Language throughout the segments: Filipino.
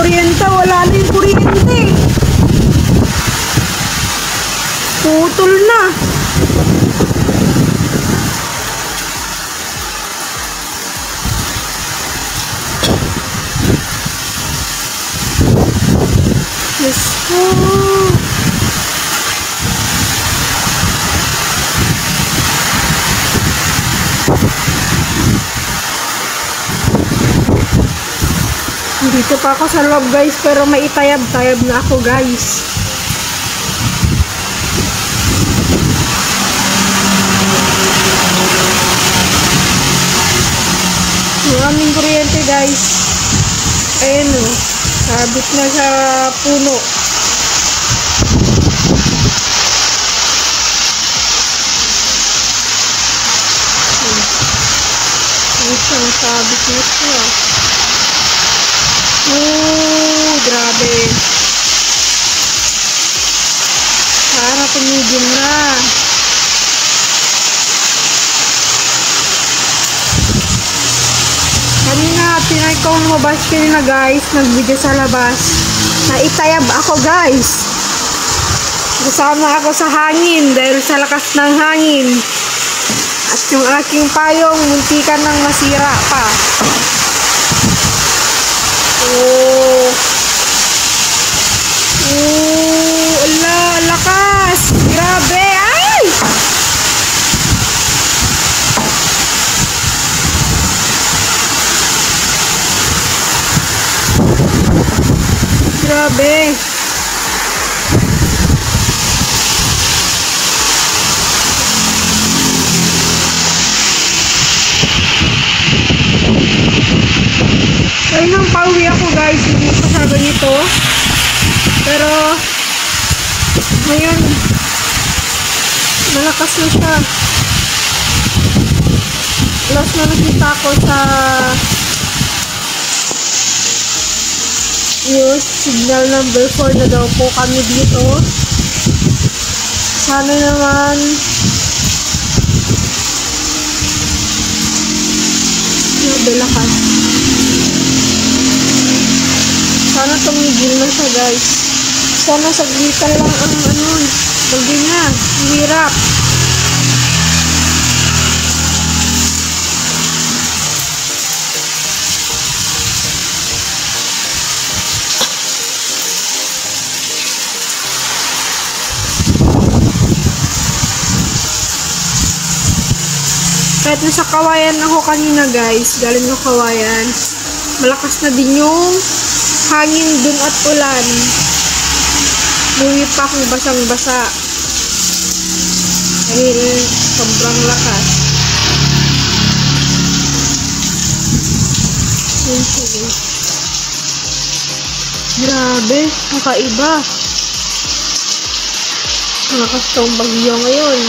kuryente. Wala na yung kuryente. Putol na. Let's go. Dito pa ako sa loob guys, pero may itayab-tayab na ako guys. Yung aming kuryente guys, ayun o, sabit na sa puno. Isang sabit na siya. Grabe. Sana tumigil na. Kanina, tinay ko lumabas kanina guys. Nag-video sa labas. Naitayab ako guys. Kasama ako sa hangin dahil sa lakas ng hangin. At yung aking payong muntikan ng masira pa. Ala, lakas! Grabe! Ay! Grabe! Ayun ang pauwi ako guys, hindi pa sa ganito. Pero ngayon malakas na siya. Last na nakita ko sa news, signal number 4 na daw po kami dito. Sana naman lakas. Sana tumigil na siya guys. Sana saglitan lang ang bagay niya. Hirap. Kahit nasa Kawayan ako kanina guys, galing ng Kawayan, malakas na din yung hangin dun at ulan. Buwi pa akong basang-basa dahil sobrang lakas. Grabe, kakaiba. Malakas tong bagyo ngayon.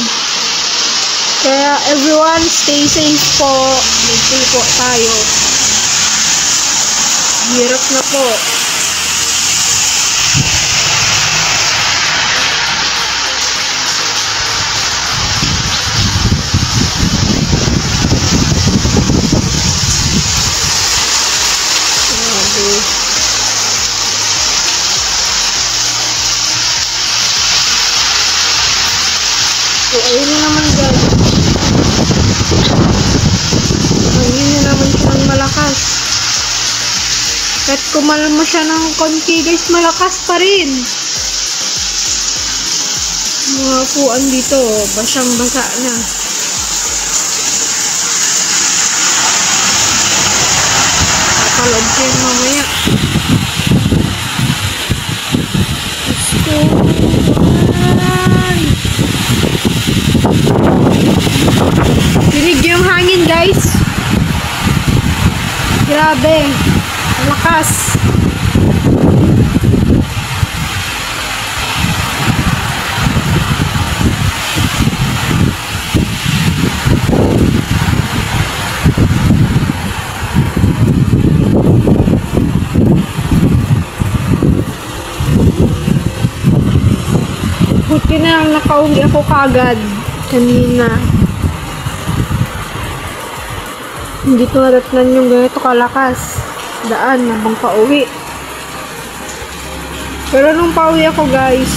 Kaya everyone, stay safe po. Mag-stay po tayo. Hirap na po. So, ayun na naman guys. Ayun na naman siya ng malakas. Kahit kumalma siya ng konti guys, malakas pa rin. Mga puan dito, basyang-basa na. Kapalog ko yung mamaya. Let's go. Dinig yung hangin guys. Grabe. Lakas. Buti na lang nakauwi ako kagad kanina. Hindi ko nadatnan yung ganito kalakas daan habang pauwi. Pero nung pauwi ako guys,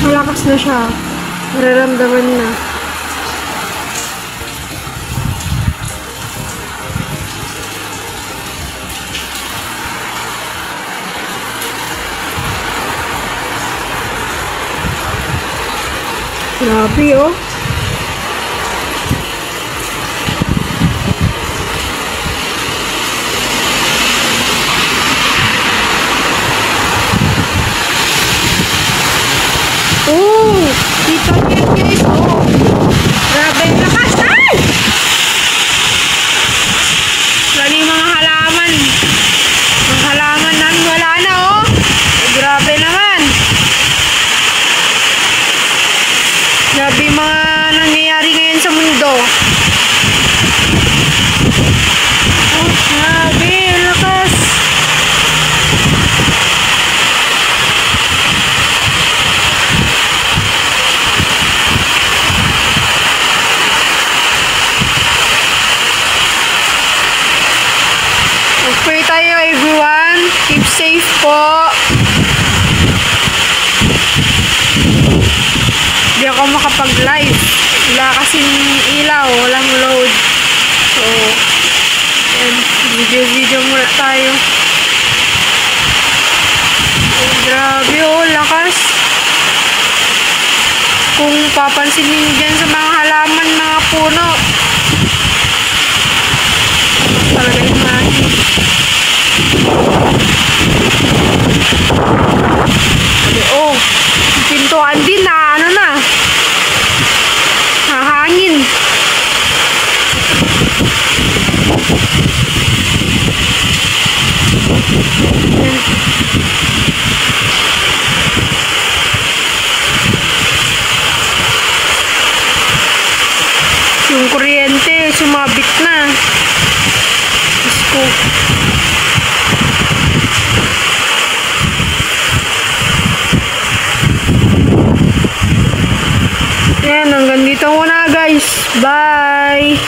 malakas na siya. Nararamdaman na. Grabe oh. Kita niyo guys, oh. Grabe yung lakas. Ay! Wala na yung mga halaman. Ang halaman namin wala na, oh. Grabe naman. Grabe yung mga nangyayari ngayon sa mundo. Oh, grabe, lakas. Pray tayo everyone. Keep safe po. Hindi ako makapag-live. Wala kasing ilaw. Walang load. So, yan. Video muna tayo. Oh, grabe oh. Lakas. Kung papansinin dyan sa mga halaman, mga puno. Talaga yung hangin. Oh, pintuan din na ano na. Hahangin. Yung kuryente sumabit na. Diyos ko. Yan, hanggang dito muna guys. Bye!